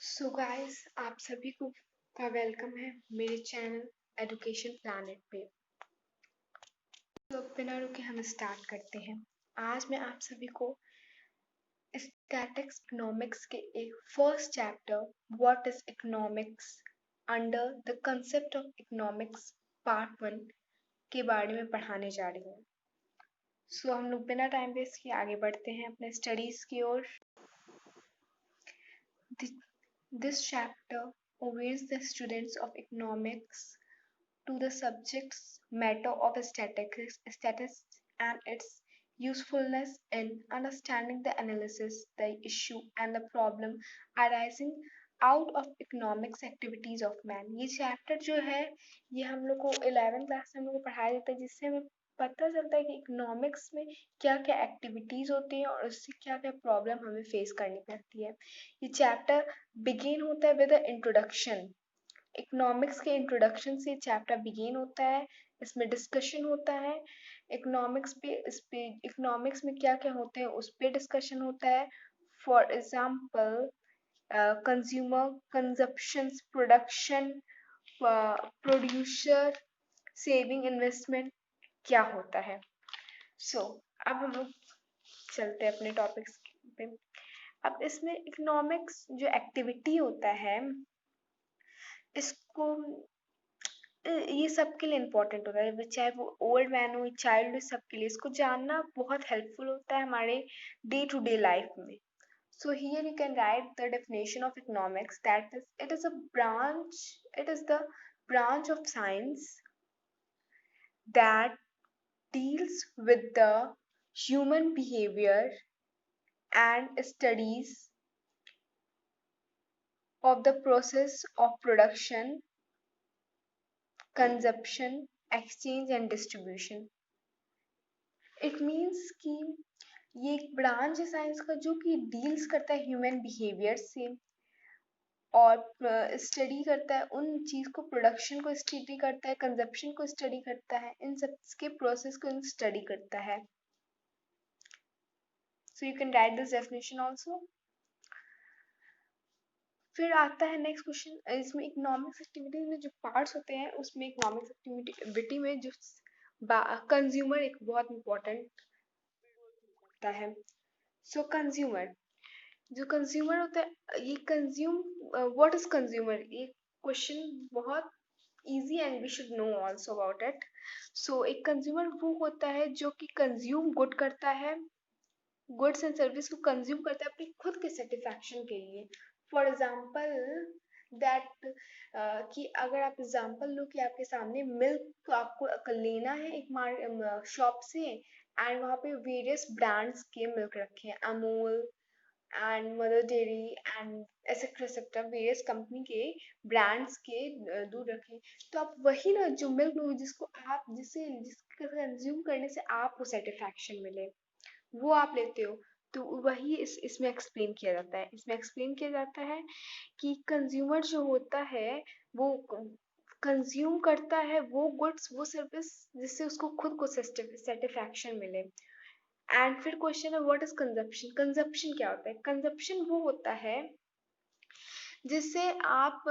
So guys आप सभी को का वेलकम है मेरे चैनल एजुकेशन प्लैनेट पे। तो अब बिना रुके हम स्टार्ट करते हैं। आज मैं आप सभी को स्टैटिक्स इकोनॉमिक्स के एक first chapter what is economics under the concept of economics part 1 के बारे में पढ़ाने जा रही हूँ। सो हम लोग बिना टाइम वेस्ट किए आगे बढ़ते हैं अपने स्टडीज की ओर। This chapter orients the students of economics to the subject's matter of statistics and its usefulness in understanding the analysis, the issue, and the problem arising out of economics activities of man। ये chapter जो है ये हम लोग को 11th class में हम लोग को पढ़ाया जाता है, जिससे हमें पता चलता है कि इकोनॉमिक्स में क्या क्या एक्टिविटीज होती हैं और उससे क्या क्या प्रॉब्लम हमें फेस करनी पड़ती है। ये चैप्टर बिगिन होता है विद इंट्रोडक्शन। इकोनॉमिक्स के इंट्रोडक्शन से चैप्टर बिगिन होता है। इसमें डिस्कशन होता है इकोनॉमिक्स में क्या क्या होते हैं उस पर डिस्कशन होता है। For example consumer, consumption, production, producer, saving, investment क्या होता है। अब हम लोग चलते हैं अपने टॉपिक्स पे। अब इसमें इकोनॉमिक्स जो एक्टिविटी होता है इसको ये सबके लिए इम्पोर्टेंट होता है, चाहे वो ओल्ड मैन हो चाइल्ड हो, सबके लिए इसको जानना बहुत हेल्पफुल होता है हमारे डे टू डे लाइफ में। So here you can write the definition of economics, that is it is the branch of science that deals with the human behavior and studies of the process of production, consumption, exchange and distribution। It means कि ये एक branch है science का जो कि deals करता है human behaviour से और स्टडी करता है उन चीज को, प्रोडक्शन को स्टडी करता है, कंजप्शन को स्टडी करता है, इन सब के प्रोसेस को स्टडी करता है। So you can right this definition also. फिर आता है नेक्स्ट क्वेश्चन। इसमें इकोनॉमिक्स एक्टिविटीज में जो पार्ट्स होते हैं उसमें इकोनॉमिक्स एक्टिविटी में जो कंज्यूमर एक बहुत इंपॉर्टेंट होता है। सो कंज्यूमर, जो कंज्यूमर होता है ये कंज्यूम, व्हाट इज कंज्यूमर, ये क्वेश्चन बहुत easy and we should know also about it. So एक कंज्यूमर वो होता है जो कि कंज्यूम गुड करता है, गुड्स एंड सर्विस को कंज्यूम करता है अपनी खुद के सेटिस्फैक्शन के लिए। फॉर एग्जाम्पल दैट कि अगर आप एग्जाम्पल लो कि आपके सामने मिल्क आपको लेना है एक शॉप से एंड वहाँ पे वेरियस ब्रांड्स के मिल्क रखे हैं, Amul and mother dairy and etcetera various company के ब्रांड्स के दूध रखें। तो आप वही ना जो मिल्क लो जिसको आप जिसके कंज्यूम करने से आपको सेटिस्फैक्शन मिले वो आप लेते हो। तो वही इसमें एक्सप्लेन किया जाता है। इसमें एक्सप्लेन किया जाता है कि कंज्यूमर जो होता है वो कंज्यूम करता है वो गुड्स वो सर्विस जिससे उसको खुद को सेटिस्फैक्शन मिले। एंड फिर क्वेश्चन है व्हाट इज कंजप्शन। कंजप्शन क्या होता है? कंजप्शन वो होता है जिससे आप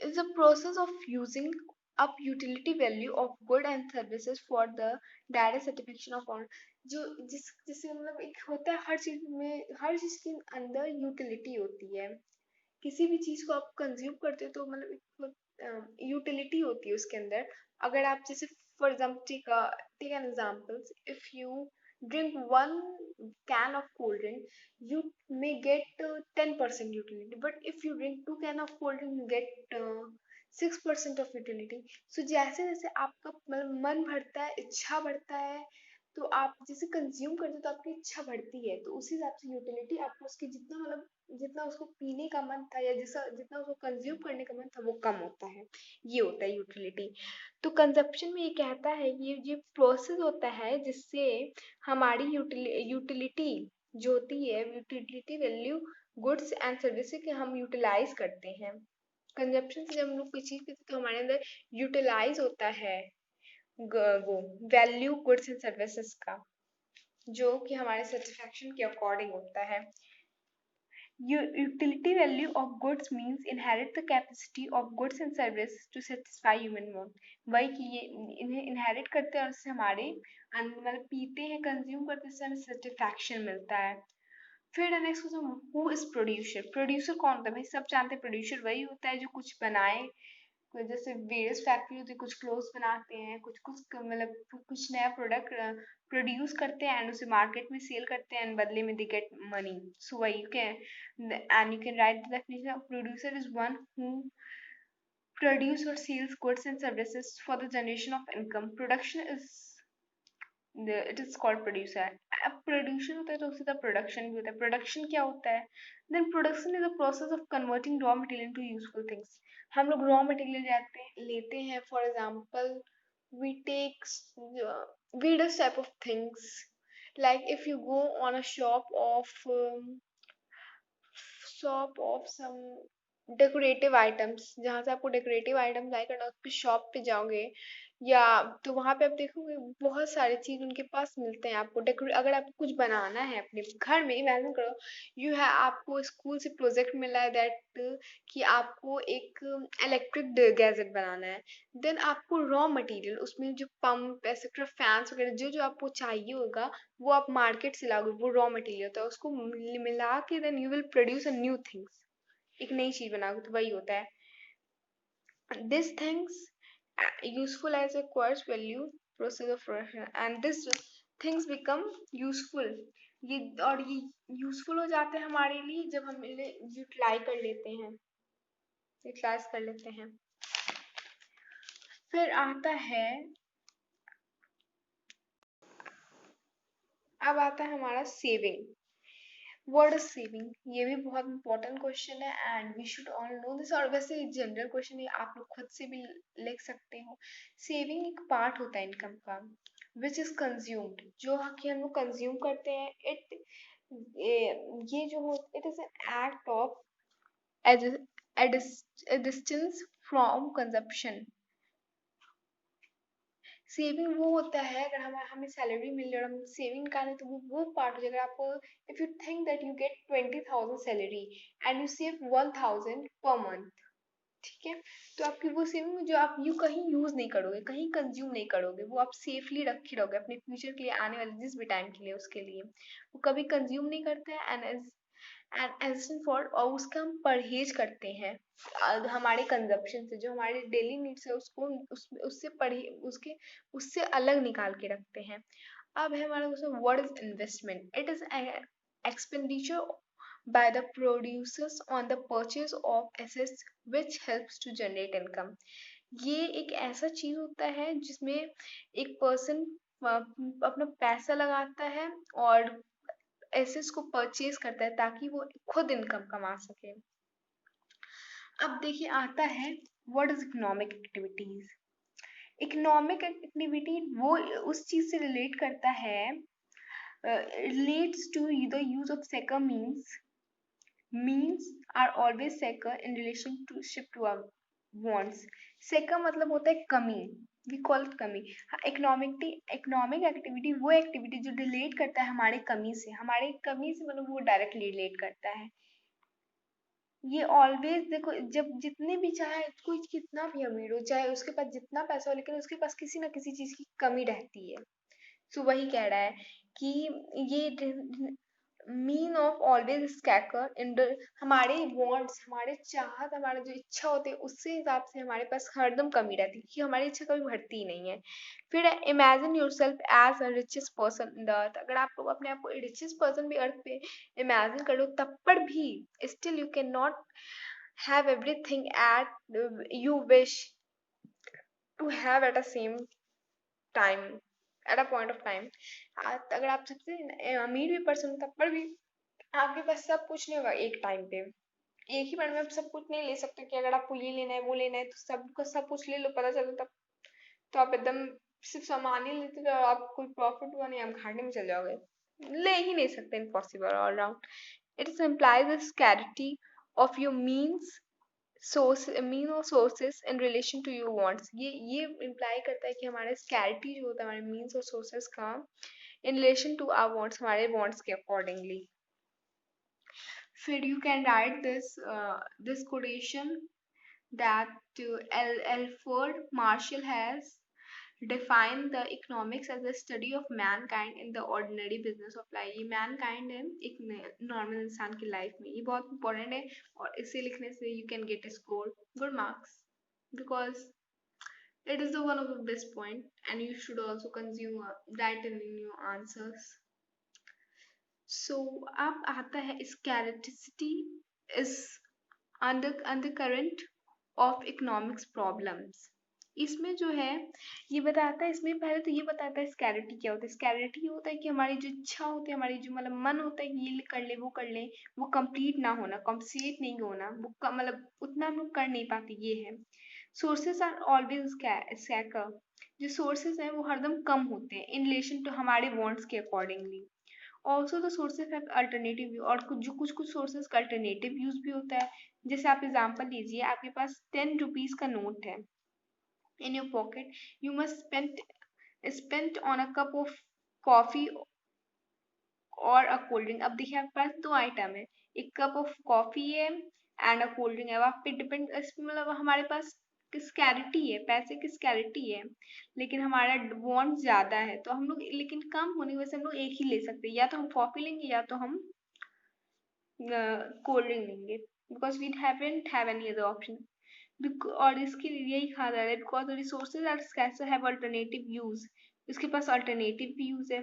is a process of using up utility value of good and services for the direct satisfaction of all। जो जिससे मतलब एक होता है हर चीज के अंदर यूटिलिटी होती है। किसी भी चीज को आप कंज्यूम करते हो तो मतलब एक यूटिलिटी होती है उसके अंदर। अगर आप जैसे for example take an example, if you drink one can of cold drink you may get 10% utility, but if you drink two can of cold drink you get 6% of utility। सो जैसे जैसे आपका मतलब मन बढ़ता है, इच्छा बढ़ता है, तो आप जैसे कंज्यूम करते हो तो आपकी इच्छा बढ़ती है, तो उसी हिसाब से यूटिलिटी आपको उसकी जितना मतलब जितना उसको पीने का मन था या जैसा जितना उसको कंज्यूम करने का मन था वो कम होता है। ये होता है यूटिलिटी। तो कंजप्शन में ये कहता है ये प्रोसेस होता है जिससे हमारी यूटिलिटी जो होती है, utility value goods and services के हम यूटिलाइज करते हैं। कंजप्शन से जब हम लोग कोई चीज करते हैं तो हमारे अंदर यूटिलाइज होता है वो वैल्यू गुड्स एंड सर्विसेज का, जो कि हमारे सेटिस्फैक्शन के अकॉर्डिंग होता है। Utility value of goods means inherit the capacity of goods and services to satisfy human want. वही कि ये इन्हें इनहेरिट करते हैं और इससे हमारे मतलब पीते हैं कंज्यूम करते हैं इससे हमें सेटिस्फैक्शन मिलता है। फिर next question, who is producer? Producer कौन होता है भाई? सब जानते हैं प्रोड्यूसर वही होता है जो कुछ बनाए, जैसे वेरियस फैक्ट्री होती है, कुछ क्लोथ्स बनाते हैं, कुछ कुछ मतलब कुछ नया प्रोडक्ट प्रोड्यूस करते हैं एंड उसे मार्केट में सेल करते हैं एंड बदले में दे गेट मनी। सो वही you can and you can write the definition of producer is one who produce or sells goods and services for the generation of income. Production is it is called producer. अब producer होता है तो उसी तरह production भी होता है। Production क्या होता है? Then production is the process of converting raw material into useful things. हम लोग रॉ मटेरियल लेते हैं, for example we take various type of things, like if you go on a shop of some decorative items, जहाँ से आपको decorative items bye करना, उस shop पे जाओगे या तो वहां पे आप देखोगे बहुत सारे चीज उनके पास मिलते हैं आपको। डेकोरेट अगर आपको कुछ बनाना है अपने घर में, इमेजिन करो यू है आपको स्कूल से प्रोजेक्ट मिला है दैट कि आपको एक इलेक्ट्रिक गैजेट बनाना है, देन आपको रॉ मटेरियल उसमें जो पंप एक्सेट्रा फैंस वगैरह जो जो आपको चाहिए होगा वो आप मार्केट से लाओगे, वो रॉ मटेरियल होता है, उसको मिला के then you will produce a new things, एक नई चीज बनाओगे, तो वही होता है this things useful as acquires value process of production and this things become useful। ये और ये यूजफुल हो जाते हैं हमारे लिए जब हम इन्हें यूटिलाइज कर लेते हैं, यूटिलाइज कर लेते हैं। फिर आता है, अब आता है हमारा सेविंग। What is saving? ये भी बहुत इंपॉर्टेंट क्वेश्चन है and we should all know this. और वैसे जनरल क्वेश्चन है, आप लोग खुद से भी लिख सकते हो। सेविंग एक पार्ट होता है इनकम का विच इज कंज्यूम्ड, जो कि हम लोग कंज्यूम करते हैं। ये जो हो it is an act of distance from consumption. Saving वो होता है अगर हमें सैलरी मिल रही है और हम सेविंग निकालें तो वो पार्ट हो जाएगा। आपको if you think that you get 20,000 salary and you save 1,000 per month, ठीक है, तो आपकी वो सेविंग जो आप यू कहीं यूज नहीं करोगे, कहीं कंज्यूम नहीं करोगे, वो आप सेफली रखे रहोगे अपने फ्यूचर के लिए, आने वाले जिस भी टाइम के लिए उसके लिए, वो कभी कंज्यूम नहीं करते हैं एंड एज फॉर, और उसका हम परहेज करते हैं हमारे कंजप्शन से, जो हमारे डेली नीड्स है उसको उससे पढ़े उसके उससे अलग निकाल के रखते हैं। अब है हमारा question, what is investment? It is expenditure by the producers on the purchase of assets which helps to generate income। ये एक ऐसा चीज होता है जिसमें एक पर्सन अपना पैसा लगाता है और एसेट्स को परचेज करता है ताकि वो खुद इनकम कमा सके। अब देखिए आता है what is economic activities. Economic activity वो उस चीज से रिलेट करता है, relates to the use of second means are always second in relationship to our wants। second मतलब होता है कमी, we call it कमी। इकोनॉमिक एक्टिविटी वो एक्टिविटी जो रिलेट करता है हमारे कमी से, मतलब वो डायरेक्टली रिलेट करता है। ये ऑलवेज देखो, जब जितने भी चाहे कोई कितना भी अमीर हो, चाहे उसके पास जितना पैसा हो, लेकिन उसके पास किसी ना किसी चीज की कमी रहती है। सो वही कह रहा है कि ये मीन ऑफ ऑलवेज स्कैकर इन हमारे वॉन्ट्स, हमारे चाहत, हमारा जो इच्छा होती है उससे हिसाब से हमारे पास हरदम कमी रहती है कि हमारी इच्छा कभी भरती ही नहीं है। फिर imagine yourself as a richest person in the earth. अगर आप लोग अपने आप को रिचेस्ट पर्सन भी अर्थ पे इमेजिन करो तब पर भी still you can not have everything at you wish to have at a same time, at a point of time. अगर आप सबसे अमीर भी पर्सन तब पर भी आपके पास सब कुछ नहीं होगा एक टाइम पे, एक ही बार में आप सब कुछ नहीं ले सकते कि अगर आपको ये लेना है वो लेना है तो सबका सब कुछ ले लो, पता चलो तब तो आप एकदम सिर्फ सामान ही लेते तो आप कोई प्रॉफिट हुआ नहीं, आप घाटे में चल जाओगे, ले ही नहीं सकते, impossible all round. It is implies the scarcity of your means और sources in relation to your wants. ये इम्प्लाई करता है कि हमारा स्कैरिटी जो होता है हमारे मीन्स और सोर्सेस का in relation to our wants, हमारे वांट्स के अकॉर्डिंगली। फिर you can write this quotation that Alfred Marshall has defined the economics as the study of mankind in the ordinary business of life. ये mankind है एक normal इंसान की life में, ये बहुत इंपॉर्टेंट है और इसे लिखने से you can get a score good marks because it is the one of the best point and you should also consume that in your answers. So अब आता है scarcity is undercurrent of economics problems. इसमें जो है ये बताता है, इसमें पहले तो ये बताता है स्कैरिटी क्या होता है। स्कैरिटी ये होता है कि हमारी जो इच्छा होती है, हमारी जो मतलब मन होता है कि ये कर ले वो कर ले, वो कंप्लीट ना होना, कंप्लीट नहीं होना, वो मतलब उतना हम लोग कर नहीं पाते, ये है। सोर्सेस आर ऑलवेज स्कैकर, जो सोर्सेस हैं वो हरदम कम होते हैं इन रिलेशन टू हमारे वांट्स के accordingly. Also the sources have alternative view, और कुछ सोर्सेज का अल्टरनेटिव यूज भी होता है। जैसे आप एग्जांपल लीजिए, आपके पास 10 रुपीज का नोट है in your pocket, you must spend on a cup of coffee और अ कोल्ड ड्रिंक। अब देखिए आपके पास दो आइटम है, एक कप ऑफ कॉफी है एंड अ कोल्ड ड्रिंक है। अब आप पे डिपेंड, मतलब हमारे पास स्कैरिटी है, पैसे की स्कैरिटी है, लेकिन हमारा वांट ज्यादा है, तो हम लोग लेकिन कम होने की वजह से हम लोग एक ही ले सकते हैं, या तो हम कॉफी लेंगे या तो हम कोल्ड ड्रिंक लेंगे, because we haven't have any other option. और इसके लिए यही कहा जा रहा है because resources are scarce have alternative use, इसके पास अल्टरनेटिव भी यूज है।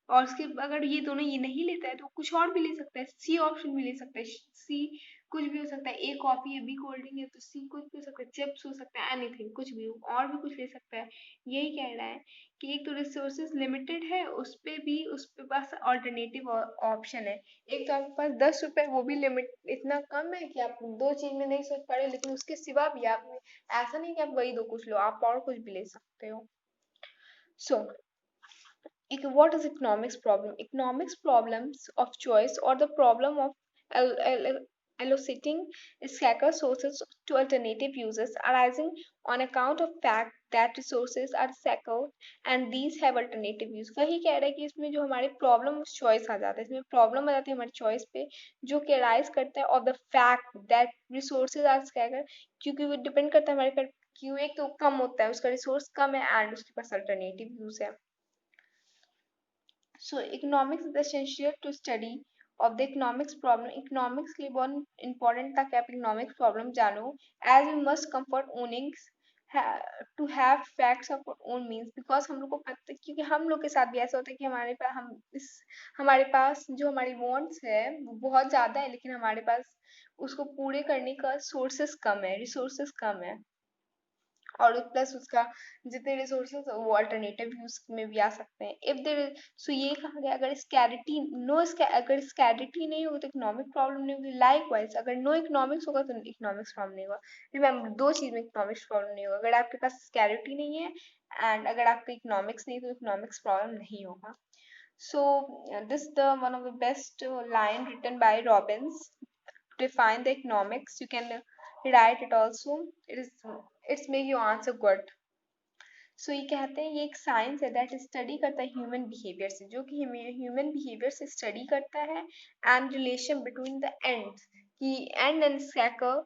और उसके अगर ये दोनों ये नहीं लेता है तो कुछ और भी ले सकता है, सी ऑप्शन भी ले सकता है। सी कुछ भी हो सकता है, ए कॉफी है, बी कोल्ड ड्रिंक है, तो सी कुछ भी हो सकता है, चिप्स हो सकता है, एनीथिंग, कुछ भी और भी कुछ ले सकता है। यही कह रहा है कि एक तो रिसोर्सेज लिमिटेड है, उस पे भी उस पे पास ऑल्टरनेटिव ऑप्शन है। एक तो आपके पास 10 रुपए, वो भी लिमिट इतना कम है कि आप दो चीज में नहीं सोच पा रहे, लेकिन उसके सिवा भी आप, ऐसा नहीं कि आप वही दो कुछ लो, आप और कुछ भी ले सकते हो। सो what is economics problem? Economics problems of choice or the problem of allocating scarce sources to alternative uses arising on account of fact that resources are scarce and these have alternative use। वही कह रहा है कि इसमें जो हमारे problem of choice आ जाता है, इसमें प्रॉब्लम आ जाती है हमारी चॉइस पे, जो कि अराइज करता है of the fact that resources are scarce, क्योंकि वो डिपेंड करता है हमारे पर, क्यों एक तो कम होता है, उसका रिसोर्स कम है एंड उसके पास अल्टरनेटिव यूज है। So economics is essential to study of the economics problem. Economics के लिए बहुत important था कि आप economics problem जानो, as we must comfort ownings to have facts of our own means, because हम लोग को पता, क्योंकि हम लोग के साथ भी ऐसा होता है कि हमारे पास जो हमारी wants है वो बहुत ज्यादा है, लेकिन हमारे पास उसको पूरे करने का सोर्सेस कम है, रिसोर्सेस कम है, और प्लस उसका जितने रिसोर्सेज वो अल्टरनेटिव यूज में भी आ सकते हैं। इफ देर, सो ये कहा गया अगर स्कैरिटी अगर स्कैरिटी नहीं होगी तो इकोनॉमिक प्रॉब्लम नहीं होगी। लाइक वाइज अगर नो इकोनॉमिक्स होगा तो इकोनॉमिक्स प्रॉब्लम नहीं होगा। रिमेम्बर, दो चीज में इकोनॉमिक्स प्रॉब्लम नहीं होगा, अगर आपके पास स्कैरिटी नहीं है एंड अगर आपका इकोनॉमिक्स नहीं तो इकोनॉमिक्स प्रॉब्लम नहीं होगा। So this the one of the best line written by Robbins define the economics. You can write it also. It's make your answer good. सो ये कहते हैं ये एक साइंस है दैट स्टडी करता है ह्यूमन बिहेवियर से, जो कि ह्यूमन बिहेवियर से स्टडी करता है and relation between the ends, कि and scarce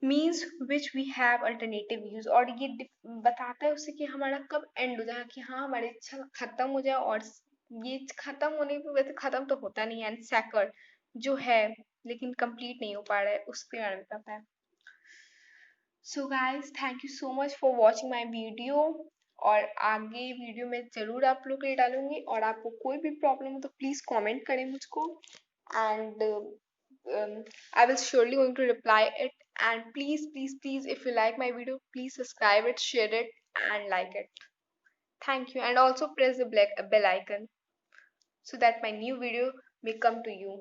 means which we have alternative use, और ये बताता है उससे कि हमारा कब एंड हो जाए, कि हाँ हमारी इच्छा खत्म हो जाए, और ये खत्म होने की वजह से खत्म तो होता नहीं है, एंड सैकर जो है लेकिन कंप्लीट नहीं हो पा रहा है, उसके बारे में बताता है। So guys thank you so much for watching my video, और आगे वीडियो में ज़रूर आप लोग के लिए डालूंगी, और आपको कोई भी प्रॉब्लम हो तो प्लीज़ कमेंट करें मुझको, and I will surely going to reply it, and please if you like my video, please subscribe it, share it and like it. Thank you, and also press the black bell icon so that my new video may come to you.